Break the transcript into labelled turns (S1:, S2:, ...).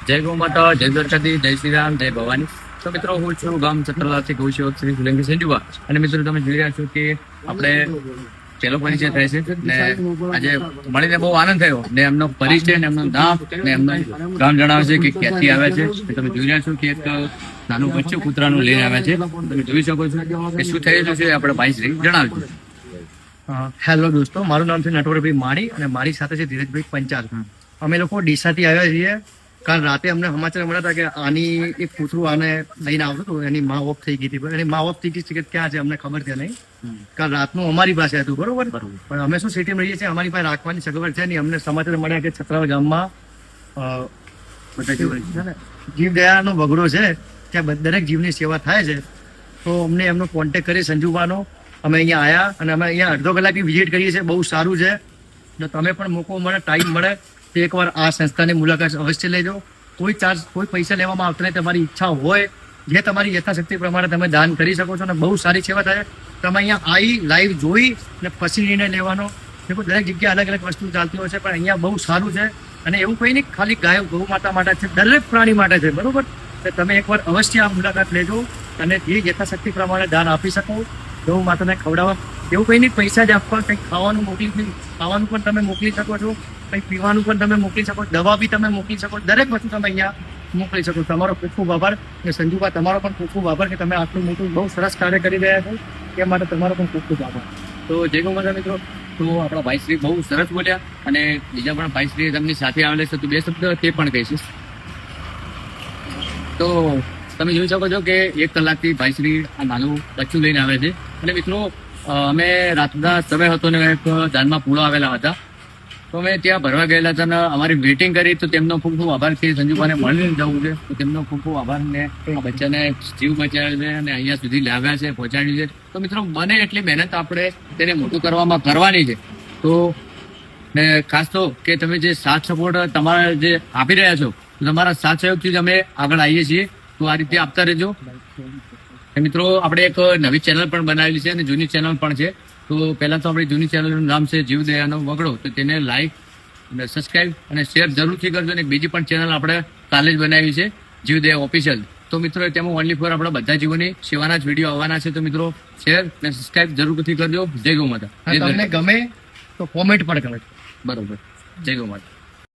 S1: જય ગૌ માતા, જય દ્વારકાધીશ, જય શ્રી રામ, જય ભવાની. તો મિત્રો, હું છું ગામ ચતરલાથી ગૌશેવક શ્રી સોલંકી સંજુબા. અને મિત્રો, તમે જોઈ રહ્યા છો કે આપણે ચેલો પરિચય થાય છે ને આજે મળીને બહુ આનંદ થયો ને એમનો પરિચય ને એમનું નામ ને એમનું ગામ જણાવે છે કે ક્યાંથી આવ્યા છે. તમે જોઈ રહ્યા છો કે એક નાનું બચ્ચું કૂતરાનું લઈને આવ્યા છે. તમે જોઈ શકો છો કે શું થયેલું છે આપણે ભાઈ શ્રી જણાવજો.
S2: હેલો દોસ્તો, મારું નામ છે નટવરભાઈ માળી અને મારી સાથે છે ધીરજભાઈ પંચાલ. અમે લોકો ડીસાથી આવ્યા છીએ. કારણ રાતે અમને સમાચાર મળ્યા હતા કે આની એક કૂતરું આને લઈને આવતું હતું, એની માં ઓફ થઈ ગઈ હતી. પણ એની માં ઓફ થઈ ગઈ છે કે ક્યાં છે અમને ખબર છે નહીં. કારણ રાતનું અમારી પાસે હતું, બરોબર. પણ અમે શું સિટીમાં રહીએ છીએ, અમારી પાસે રાખવાની સગવડ છે નહીં. અમને સમાચાર મળ્યા કે છત્રાવા ગામમાં જીવદયાનો બગડો છે, ત્યાં દરેક જીવની સેવા થાય છે. તો અમને એમનો કોન્ટેક કરી સંજુબાનો. અમે અહીંયા આવ્યા અને અમે અહીંયા અડધો કલાકની વિઝિટ કરીએ છીએ. બહુ સારું છે. તો તમે પણ મોકો મળે, ટાઈમ મળે તો એકવાર આ સંસ્થાની મુલાકાત અવશ્ય લેજો. કોઈ ચાર્જ, કોઈ પૈસા લેવામાં આવતા નહીં. તમારી ઈચ્છા હોય જે તમારી યથાશક્તિ પ્રમાણે તમે દાન કરી શકો છો અને બહુ સારી સેવા થાય. તમે અહીંયા આવી લાઈવ જોઈ અને પછી નિર્ણય લેવાનો. દેખો, દરેક જગ્યાએ અલગ અલગ વસ્તુ ચાલતી હોય છે, પણ અહીંયા બહુ સારું છે. અને એવું કંઈ નહીં ખાલી ગાય ગૌ માતા માટે છે, દરેક પ્રાણી માટે છે, બરોબર. તો તમે એકવાર અવશ્ય આ મુલાકાત લેજો અને જે યથાશક્તિ પ્રમાણે દાન આપી શકો. ગૌ માતાને ખવડાવવા એવું કંઈ નહીં, પૈસા જ આપવા, કંઈક ખાવાનું મોકલી, ખાવાનું પણ તમે મોકલી શકો છો, કંઈક પીવાનું પણ તમે મોકલી શકો, દવા બી તમે મોકલી શકો, દરેક વસ્તુ તમે અહીંયા મોકલી શકો. તમારો ખૂબ ખૂબ આભાર. અને સંજુબા, તમારો પણ ખૂબ ખૂબ આભાર કે તમે આટલું મોટું બહુ સરસ કાર્ય કરી રહ્યા છો. એ માટે તમારો પણ ખૂબ ખૂબ આભાર.
S1: તો જય ગૌ માતા મિત્રો. તો આપણા ભાઈશ્રી બહુ સરસ બોલ્યા અને બીજા પણ ભાઈશ્રી તેમની સાથે આવેલા છે, તો બે શબ્દ તે પણ કહીશું. તો તમે જોઈ શકો છો કે 1 કલાકથી ભાઈશ્રી આ નાનું બચ્ચું લઈને આવે છે. અને મિત્રો, અમે રાતના સમય હતો ને એક દાનમાં પૂળો આવેલા હતા, તો અમે ત્યાં ભરવા ગયેલા હતા અને અમારી વેટિંગ કરી. તો તેમનો ખૂબ ખૂબ આભાર કે સંજુબાને મળીને જવું છે. તો તેમનો ખૂબ ખૂબ આભાર ને આ બચ્ચાને જીવ બચાવ્યો છે અને અહીંયા સુધી લાવ્યા છે, પહોંચાડ્યું છે. તો મિત્રો, બને એટલી મહેનત આપણે તેને મોટું કરવામાં કરવાની છે. તો ને ખાસ તો કે તમે જે સાથ સપોર્ટ તમારા જે આપી રહ્યા છો, તમારા સાથ સહયોગથી જ અમે આગળ આવીએ છીએ. તો આ રીતે આપતા રહેજો. મિત્રો, આપણે એક નવી ચેનલ પણ બનાવેલી છે અને જૂની ચેનલ પણ છે. તો પહેલા તો આપણી જૂની ચેનલનું નામ છે જીવદયાનો વગડો. તો તેને લાઈક અને સબસ્ક્રાઈબ અને શેર જરૂરથી કરજો. અને બીજી પણ ચેનલ આપણે કાલે જ બનાવી છે, જીવદયા ઓફિશિયલ. તો મિત્રો, તેમાં ઓનલી ફોર આપણા બધા જીવોની સેવાના જ વિડીયો આવવાના છે. તો મિત્રો, શેર અને સબસ્ક્રાઈબ જરૂરથી કરજો. જય ગૌ માતા.
S2: તમને ગમે તો કોમેન્ટ પણ કરો.
S1: બરોબર. જય ગૌ માતા.